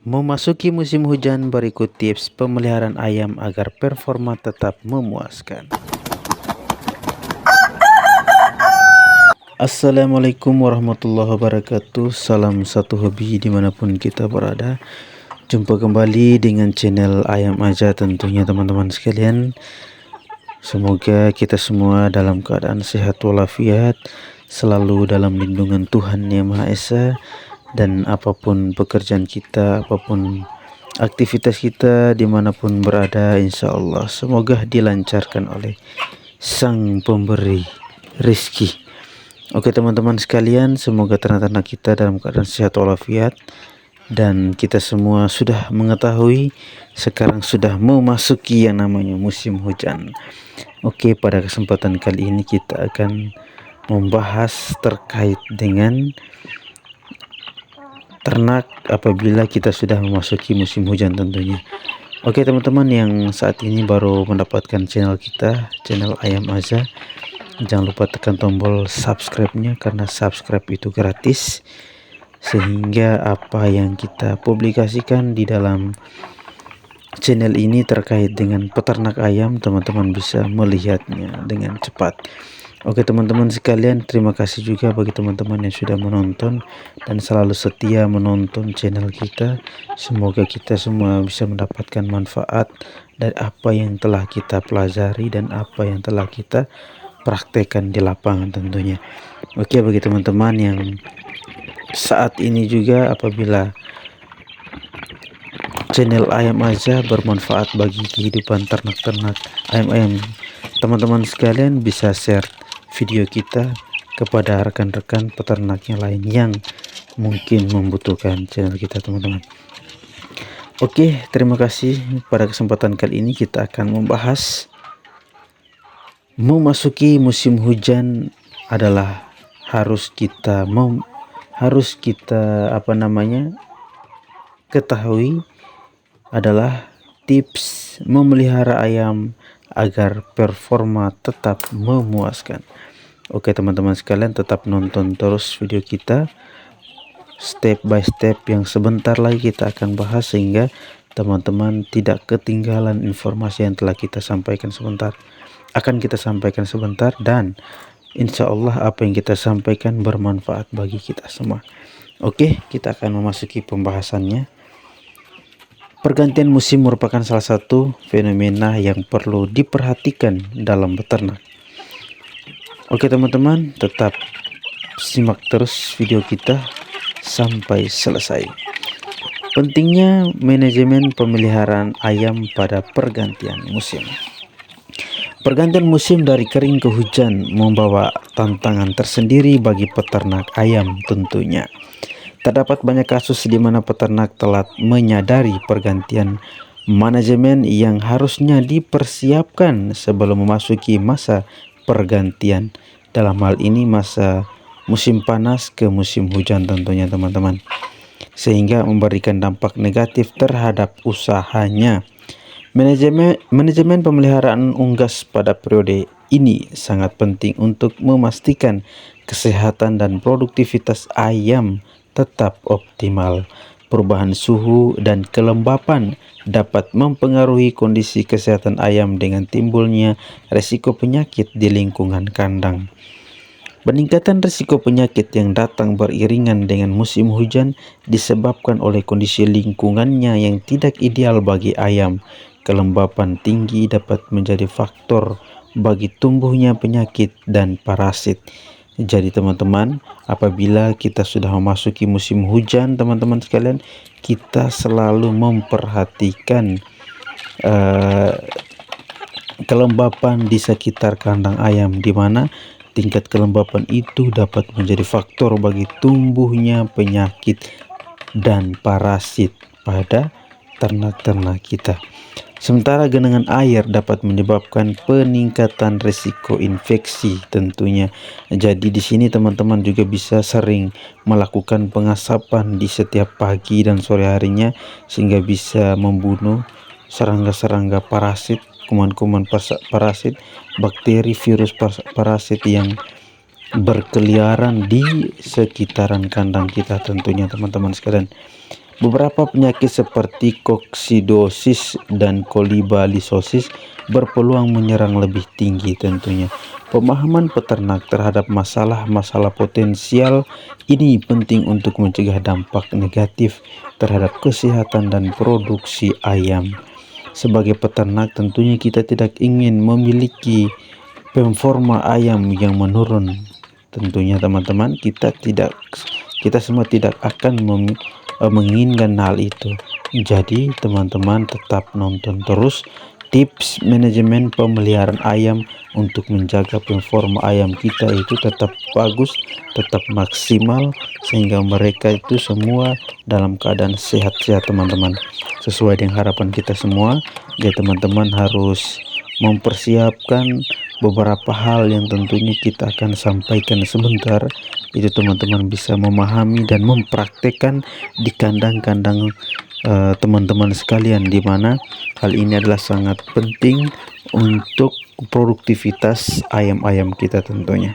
Memasuki musim hujan, berikut tips pemeliharaan ayam agar performa tetap memuaskan. Assalamualaikum warahmatullahi wabarakatuh. Salam satu hobi dimanapun kita berada. Jumpa kembali dengan channel Ayam Aja tentunya teman-teman sekalian. Semoga kita semua dalam keadaan sehat walafiat, selalu dalam lindungan Tuhan Yang Maha Esa, dan apapun pekerjaan kita, apapun aktivitas kita dimanapun berada, insya Allah semoga dilancarkan oleh Sang Pemberi Rizki. Oke teman-teman sekalian, semoga ternak-ternak kita dalam keadaan sehat walafiat. Dan kita semua sudah mengetahui sekarang sudah memasuki yang namanya musim hujan. Oke, pada kesempatan kali ini kita akan membahas terkait dengan ternak apabila kita sudah memasuki musim hujan tentunya. Oke teman-teman yang saat ini baru mendapatkan channel kita, channel Ayam Aja, jangan lupa tekan tombol subscribe-nya karena subscribe itu gratis, sehingga apa yang kita publikasikan di dalam channel ini terkait dengan peternak ayam, teman-teman bisa melihatnya dengan cepat. Oke teman-teman sekalian, terima kasih juga bagi teman-teman yang sudah menonton dan selalu setia menonton channel kita. Semoga kita semua bisa mendapatkan manfaat dari apa yang telah kita pelajari dan apa yang telah kita praktekkan di lapangan tentunya. Oke, bagi teman-teman yang saat ini juga apabila channel Ayam Aja bermanfaat bagi kehidupan ternak-ternak ayam-ayam, teman-teman sekalian bisa share video kita kepada rekan-rekan peternak yang lain yang mungkin membutuhkan channel kita teman-teman. Oke, terima kasih. Pada kesempatan kali ini kita akan membahas memasuki musim hujan adalah harus kita ketahui adalah tips memelihara ayam agar performa tetap memuaskan. Oke teman-teman sekalian, tetap nonton terus video kita step by step yang sebentar lagi kita akan bahas, sehingga teman-teman tidak ketinggalan informasi yang telah kita sampaikan sebentar, dan insya Allah apa yang kita sampaikan bermanfaat bagi kita semua. Oke, kita akan memasuki pembahasannya. Pergantian musim merupakan salah satu fenomena yang perlu diperhatikan dalam beternak. Oke teman-teman, tetap simak terus video kita sampai selesai. Pentingnya manajemen pemeliharaan ayam pada pergantian musim. Pergantian musim dari kering ke hujan membawa tantangan tersendiri bagi peternak ayam tentunya. Terdapat banyak kasus di mana peternak telat menyadari pergantian manajemen yang harusnya dipersiapkan sebelum memasuki masa pergantian. Dalam hal ini masa musim panas ke musim hujan tentunya teman-teman, sehingga memberikan dampak negatif terhadap usahanya. Manajemen pemeliharaan unggas pada periode ini sangat penting untuk memastikan kesehatan dan produktivitas ayam tetap optimal. Perubahan suhu dan kelembapan dapat mempengaruhi kondisi kesehatan ayam dengan timbulnya risiko penyakit di lingkungan kandang. Peningkatan risiko penyakit yang datang beriringan dengan musim hujan disebabkan oleh kondisi lingkungannya yang tidak ideal bagi ayam. Kelembapan tinggi dapat menjadi faktor bagi tumbuhnya penyakit dan parasit. Jadi teman-teman, apabila kita sudah memasuki musim hujan teman-teman sekalian, kita selalu memperhatikan kelembapan di sekitar kandang ayam, di mana tingkat kelembapan itu dapat menjadi faktor bagi tumbuhnya penyakit dan parasit pada ternak-ternak kita. Sementara genangan air dapat menyebabkan peningkatan risiko infeksi tentunya. Jadi di sini teman-teman juga bisa sering melakukan pengasapan di setiap pagi dan sore harinya, sehingga bisa membunuh serangga-serangga parasit, kuman-kuman parasit, bakteri, virus parasit yang berkeliaran di sekitaran kandang kita tentunya teman-teman sekalian. Beberapa penyakit seperti koksidosis dan kolibalisosis berpeluang menyerang lebih tinggi tentunya. Pemahaman peternak terhadap masalah-masalah potensial ini penting untuk mencegah dampak negatif terhadap kesehatan dan produksi ayam. Sebagai peternak tentunya kita tidak ingin memiliki performa ayam yang menurun. Tentunya teman-teman, kita semua tidak akan menginginkan hal itu. Jadi teman-teman tetap nonton terus tips manajemen pemeliharaan ayam untuk menjaga performa ayam kita itu tetap bagus, tetap maksimal, sehingga mereka itu semua dalam keadaan sehat-sehat teman-teman, sesuai dengan harapan kita semua. Jadi teman-teman harus mempersiapkan beberapa hal yang tentunya kita akan sampaikan sebentar. Itu teman-teman bisa memahami dan mempraktekkan di kandang-kandang teman-teman sekalian, di mana hal ini adalah sangat penting untuk produktivitas ayam-ayam kita tentunya.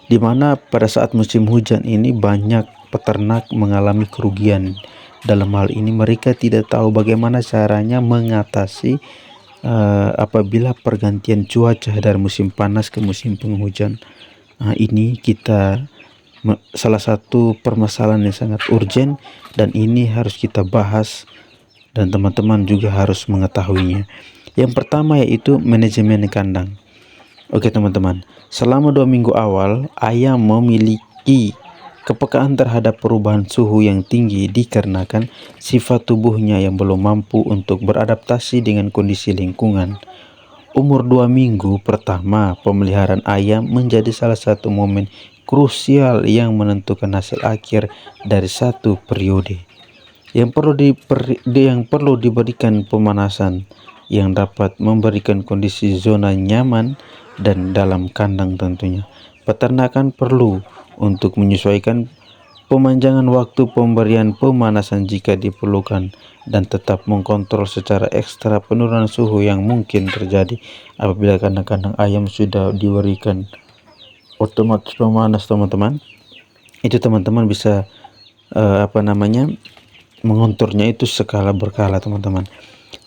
Di mana pada saat musim hujan ini banyak peternak mengalami kerugian. Dalam hal ini mereka tidak tahu bagaimana caranya mengatasi apabila pergantian cuaca dari musim panas ke musim penghujan. Ini salah satu permasalahan yang sangat urgent, dan ini harus kita bahas dan teman-teman juga harus mengetahuinya. Yang pertama yaitu manajemen kandang. Oke teman-teman, selama 2 minggu awal ayam memiliki kepekaan terhadap perubahan suhu yang tinggi dikarenakan sifat tubuhnya yang belum mampu untuk beradaptasi dengan kondisi lingkungan. Umur 2 minggu pertama pemeliharaan ayam menjadi salah satu momen krusial yang menentukan hasil akhir dari satu periode. Yang perlu diberikan pemanasan yang dapat memberikan kondisi zona nyaman dan dalam kandang tentunya. Peternakan perlu untuk menyesuaikan pemanjangan waktu pemberian pemanasan jika diperlukan, dan tetap mengkontrol secara ekstra penurunan suhu yang mungkin terjadi apabila kandang-kandang ayam sudah diberikan otomatis pemanas teman-teman. Itu teman-teman bisa mengontornya itu skala berkala teman-teman.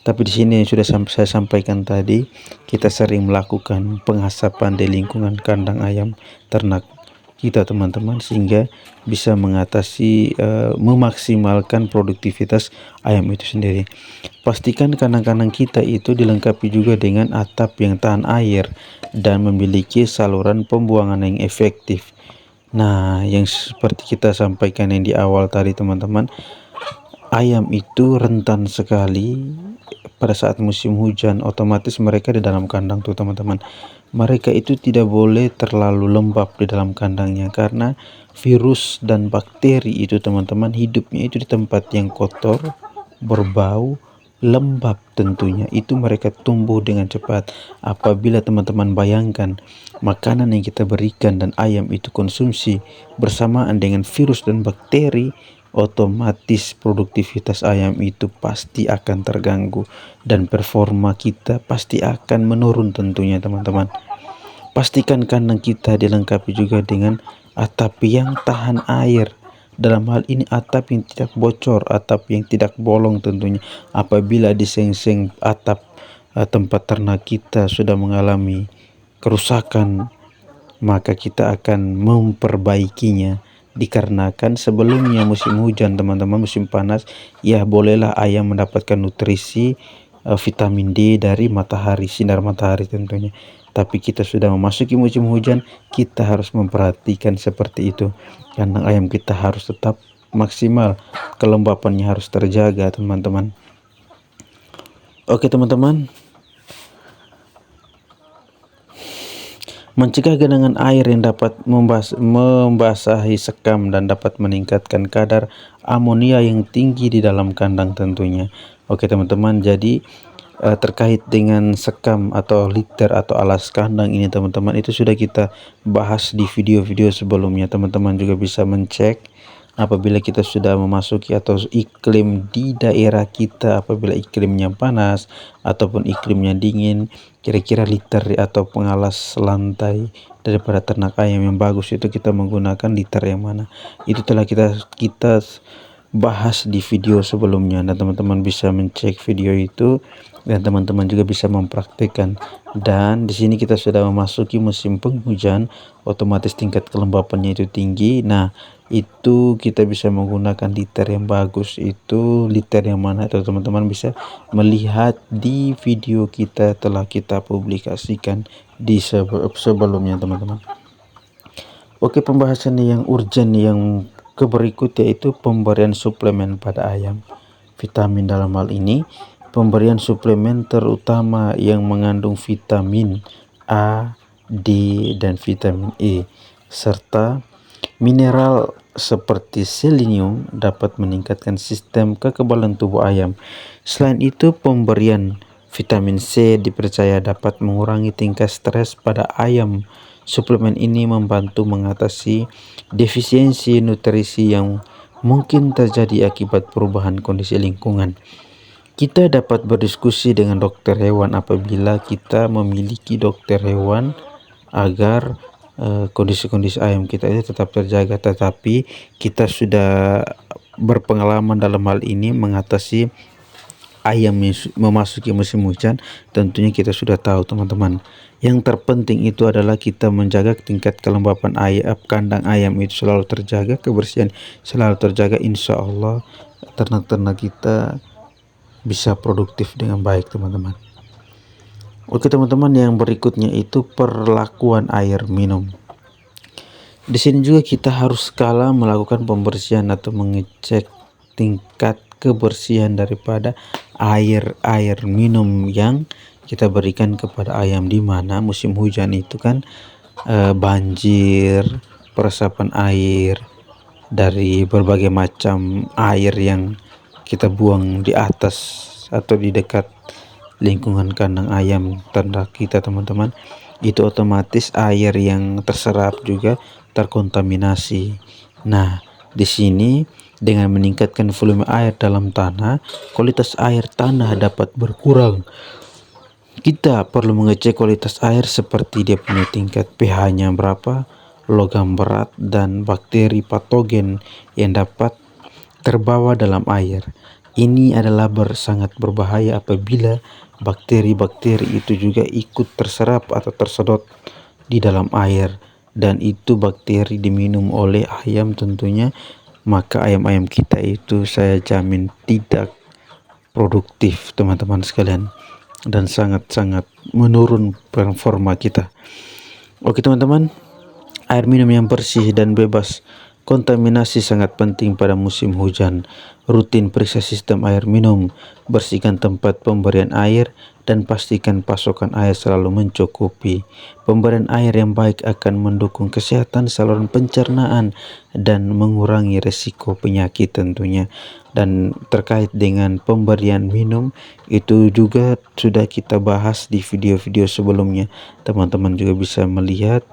Tapi di sini sudah saya sampaikan tadi, kita sering melakukan pengasapan di lingkungan kandang ayam ternak kita teman-teman, sehingga bisa mengatasi memaksimalkan produktivitas ayam itu sendiri. Pastikan kandang-kandang kita itu dilengkapi juga dengan atap yang tahan air dan memiliki saluran pembuangan yang efektif. Nah, yang seperti kita sampaikan yang di awal tadi teman-teman, ayam itu rentan sekali pada saat musim hujan. Otomatis mereka di dalam kandang tuh teman-teman, mereka itu tidak boleh terlalu lembab di dalam kandangnya, karena virus dan bakteri itu teman-teman hidupnya itu di tempat yang kotor, berbau, lembab tentunya. Itu mereka tumbuh dengan cepat. Apabila teman-teman bayangkan makanan yang kita berikan dan ayam itu konsumsi bersamaan dengan virus dan bakteri, otomatis produktivitas ayam itu pasti akan terganggu dan performa kita pasti akan menurun tentunya teman-teman. Pastikan kandang kita dilengkapi juga dengan atap yang tahan air. Dalam hal ini atap yang tidak bocor, atap yang tidak bolong tentunya. Apabila disengseng atap tempat ternak kita sudah mengalami kerusakan, maka kita akan memperbaikinya. Dikarenakan sebelumnya musim hujan teman-teman, musim panas, ya bolehlah ayam mendapatkan nutrisi vitamin D dari matahari, sinar matahari tentunya. Tapi kita sudah memasuki musim hujan, kita harus memperhatikan seperti itu. Kandang ayam kita harus tetap maksimal, kelembapannya harus terjaga teman-teman. Oke teman-teman, mencegah genangan air yang dapat membasahi sekam dan dapat meningkatkan kadar amonia yang tinggi di dalam kandang tentunya. Oke teman-teman, jadi terkait dengan sekam atau litter atau alas kandang ini teman-teman, itu sudah kita bahas di video-video sebelumnya. Teman-teman juga bisa mencek apabila kita sudah memasuki atau iklim di daerah kita, apabila iklimnya panas ataupun iklimnya dingin, kira-kira liter atau pengalas lantai daripada ternak ayam yang bagus itu kita menggunakan liter yang mana. Itu telah kita bahas di video sebelumnya, dan teman-teman bisa mencek video itu dan teman-teman juga bisa mempraktikkan. Dan di sini kita sudah memasuki musim penghujan, otomatis tingkat kelembapannya itu tinggi. Nah, itu kita bisa menggunakan liter yang bagus. Itu liter yang mana itu teman-teman bisa melihat di video kita telah kita publikasikan di sebelumnya teman-teman. Oke, pembahasan yang urgent yang berikut yaitu pemberian suplemen pada ayam. Vitamin dalam hal ini pemberian suplemen terutama yang mengandung vitamin A, D, dan vitamin E serta mineral seperti selenium dapat meningkatkan sistem kekebalan tubuh ayam. Selain itu, pemberian vitamin C dipercaya dapat mengurangi tingkat stres pada ayam. Suplemen ini membantu mengatasi defisiensi nutrisi yang mungkin terjadi akibat perubahan kondisi lingkungan. Kita dapat berdiskusi dengan dokter hewan apabila kita memiliki dokter hewan agar kondisi-kondisi ayam kita itu tetap terjaga, tetapi kita sudah berpengalaman dalam hal ini mengatasi ayam memasuki musim hujan. Tentunya kita sudah tahu teman-teman, yang terpenting itu adalah kita menjaga tingkat kelembapan ayam, kandang ayam itu selalu terjaga, kebersihan selalu terjaga. Insya Allah ternak-ternak kita bisa produktif dengan baik teman-teman. Oke teman-teman, yang berikutnya itu perlakuan air minum. Di sini juga kita harus kala melakukan pembersihan atau mengecek tingkat kebersihan daripada air minum yang kita berikan kepada ayam, di mana musim hujan itu kan banjir, peresapan air dari berbagai macam air yang kita buang di atas atau di dekat lingkungan kandang ayam ternak kita teman-teman, itu otomatis air yang terserap juga terkontaminasi. Nah, di sini dengan meningkatkan volume air dalam tanah, kualitas air tanah dapat berkurang. Kita perlu mengecek kualitas air seperti dia punya tingkat pH-nya berapa, logam berat, dan bakteri patogen yang dapat terbawa dalam air. Ini adalah sangat berbahaya apabila bakteri-bakteri itu juga ikut terserap atau tersedot di dalam air, dan itu bakteri diminum oleh ayam tentunya, maka ayam-ayam kita itu saya jamin tidak produktif teman-teman sekalian, dan sangat-sangat menurun performa kita. Oke teman-teman, air minum yang bersih dan bebas kontaminasi sangat penting pada musim hujan. Rutin periksa sistem air minum, bersihkan tempat pemberian air, dan pastikan pasokan air selalu mencukupi. Pemberian air yang baik akan mendukung kesehatan saluran pencernaan dan mengurangi resiko penyakit tentunya. Dan terkait dengan pemberian minum itu juga sudah kita bahas di video-video sebelumnya. Teman-teman juga bisa melihat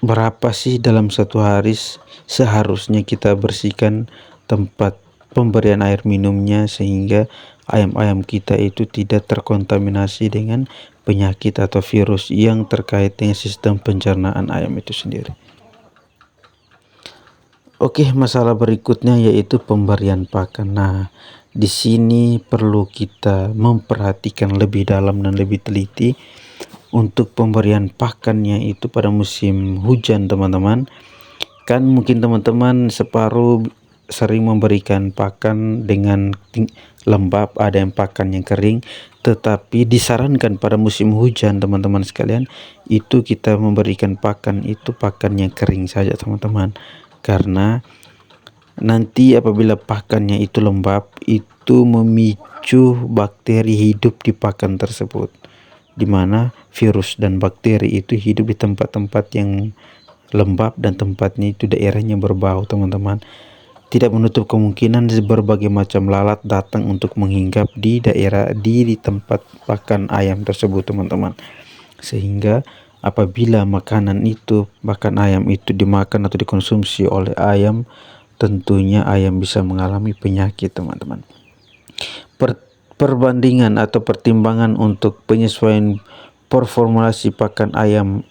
berapa sih dalam satu hari seharusnya kita bersihkan tempat pemberian air minumnya, sehingga ayam-ayam kita itu tidak terkontaminasi dengan penyakit atau virus yang terkait dengan sistem pencernaan ayam itu sendiri. Oke, masalah berikutnya yaitu pemberian pakan. Nah, di sini perlu kita memperhatikan lebih dalam dan lebih teliti untuk pemberian pakannya itu pada musim hujan teman-teman. Kan mungkin teman-teman separuh sering memberikan pakan dengan lembab, ada yang pakan yang kering, tetapi disarankan pada musim hujan teman-teman sekalian itu kita memberikan pakan itu pakan yang kering saja teman-teman, karena nanti apabila pakannya itu lembab itu memicu bakteri hidup di pakan tersebut, di mana virus dan bakteri itu hidup di tempat-tempat yang lembab dan tempatnya itu daerahnya berbau teman-teman. Tidak menutup kemungkinan berbagai macam lalat datang untuk menghinggap di daerah di tempat pakan ayam tersebut teman-teman, sehingga apabila makanan ayam itu dimakan atau dikonsumsi oleh ayam, tentunya ayam bisa mengalami penyakit teman-teman. Perbandingan atau pertimbangan untuk penyesuaian performulasi pakan ayam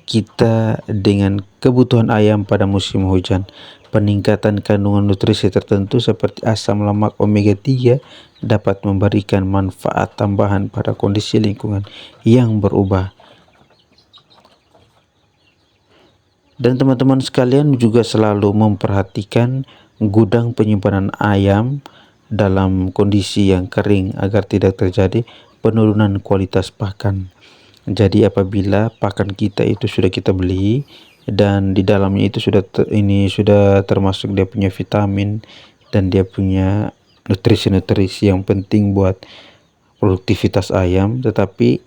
kita dengan kebutuhan ayam pada musim hujan. Peningkatan kandungan nutrisi tertentu seperti asam lemak omega 3 dapat memberikan manfaat tambahan pada kondisi lingkungan yang berubah. Dan teman-teman sekalian juga selalu memperhatikan gudang penyimpanan ayam dalam kondisi yang kering agar tidak terjadi penurunan kualitas pakan. Jadi apabila pakan kita itu sudah kita beli dan di dalamnya itu sudah termasuk dia punya vitamin dan dia punya nutrisi-nutrisi yang penting buat produktivitas ayam, tetapi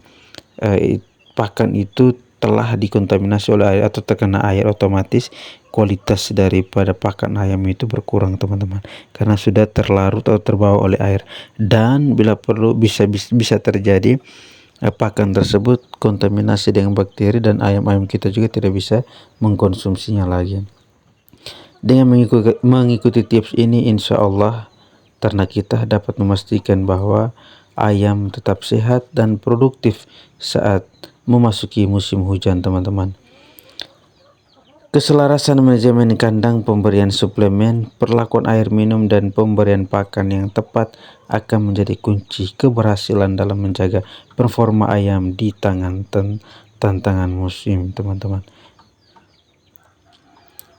pakan itu telah dikontaminasi oleh air atau terkena air, otomatis kualitas daripada pakan ayam itu berkurang teman-teman, karena sudah terlarut atau terbawa oleh air. Dan bila perlu bisa terjadi pakan tersebut kontaminasi dengan bakteri dan ayam-ayam kita juga tidak bisa mengkonsumsinya lagi. Dengan mengikuti tips ini, insya Allah ternak kita dapat memastikan bahwa ayam tetap sehat dan produktif saat memasuki musim hujan teman-teman. Keselarasan manajemen kandang, pemberian suplemen, perlakuan air minum, dan pemberian pakan yang tepat akan menjadi kunci keberhasilan dalam menjaga performa ayam di tantangan musim teman-teman.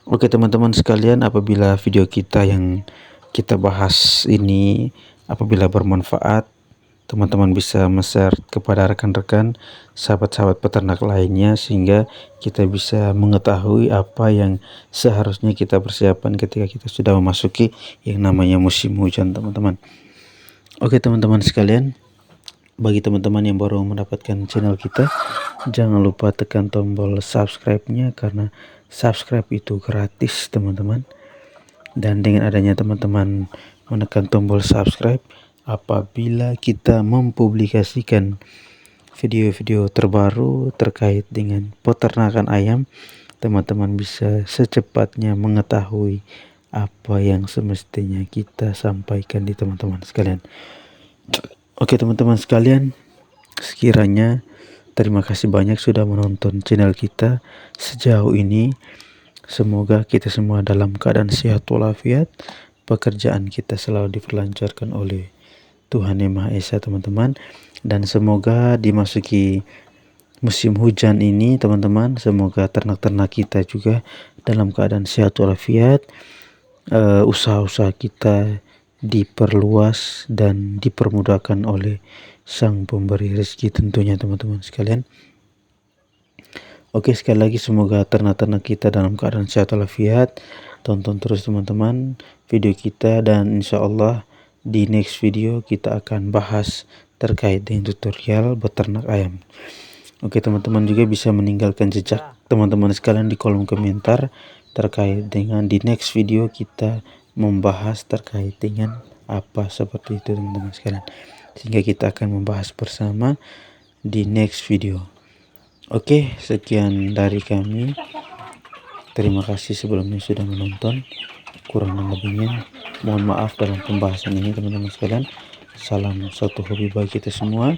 Oke teman-teman sekalian, apabila video kita yang kita bahas ini apabila bermanfaat, teman-teman bisa share kepada rekan-rekan, sahabat-sahabat peternak lainnya, sehingga kita bisa mengetahui apa yang seharusnya kita persiapkan ketika kita sudah memasuki yang namanya musim hujan teman-teman. Oke teman-teman sekalian, bagi teman-teman yang baru mendapatkan channel kita, jangan lupa tekan tombol subscribe-nya, karena subscribe itu gratis teman-teman. Dan dengan adanya teman-teman menekan tombol subscribe, apabila kita mempublikasikan video-video terbaru terkait dengan peternakan ayam, teman-teman bisa secepatnya mengetahui apa yang semestinya kita sampaikan di teman-teman sekalian. Oke teman-teman sekalian, sekiranya terima kasih banyak sudah menonton channel kita sejauh ini. Semoga kita semua dalam keadaan sehat walafiat, pekerjaan kita selalu diperlancarkan oleh Tuhan Yang Maha Esa teman-teman, dan semoga dimasuki musim hujan ini teman-teman, semoga ternak-ternak kita juga dalam keadaan sehat walafiat, usaha-usaha kita diperluas dan dipermudahkan oleh Sang Pemberi rezeki tentunya teman-teman sekalian. Oke, sekali lagi semoga ternak-ternak kita dalam keadaan sehat walafiat. Tonton terus teman-teman video kita, dan insya Allah di next video kita akan bahas terkait dengan tutorial beternak ayam. Oke teman-teman juga bisa meninggalkan jejak teman-teman sekalian di kolom komentar terkait dengan di next video kita membahas terkait dengan apa seperti itu teman-teman sekalian, sehingga kita akan membahas bersama di next video. Oke, sekian dari kami. Terima kasih sebelumnya sudah menonton. Kurang lebihnya mohon maaf dalam pembahasan ini teman-teman sekalian. Salam satu hobi bagi kita semua.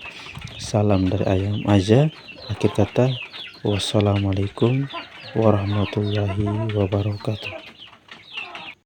Salam dari ayam aja. Akhir kata, wassalamualaikum warahmatullahi wabarakatuh.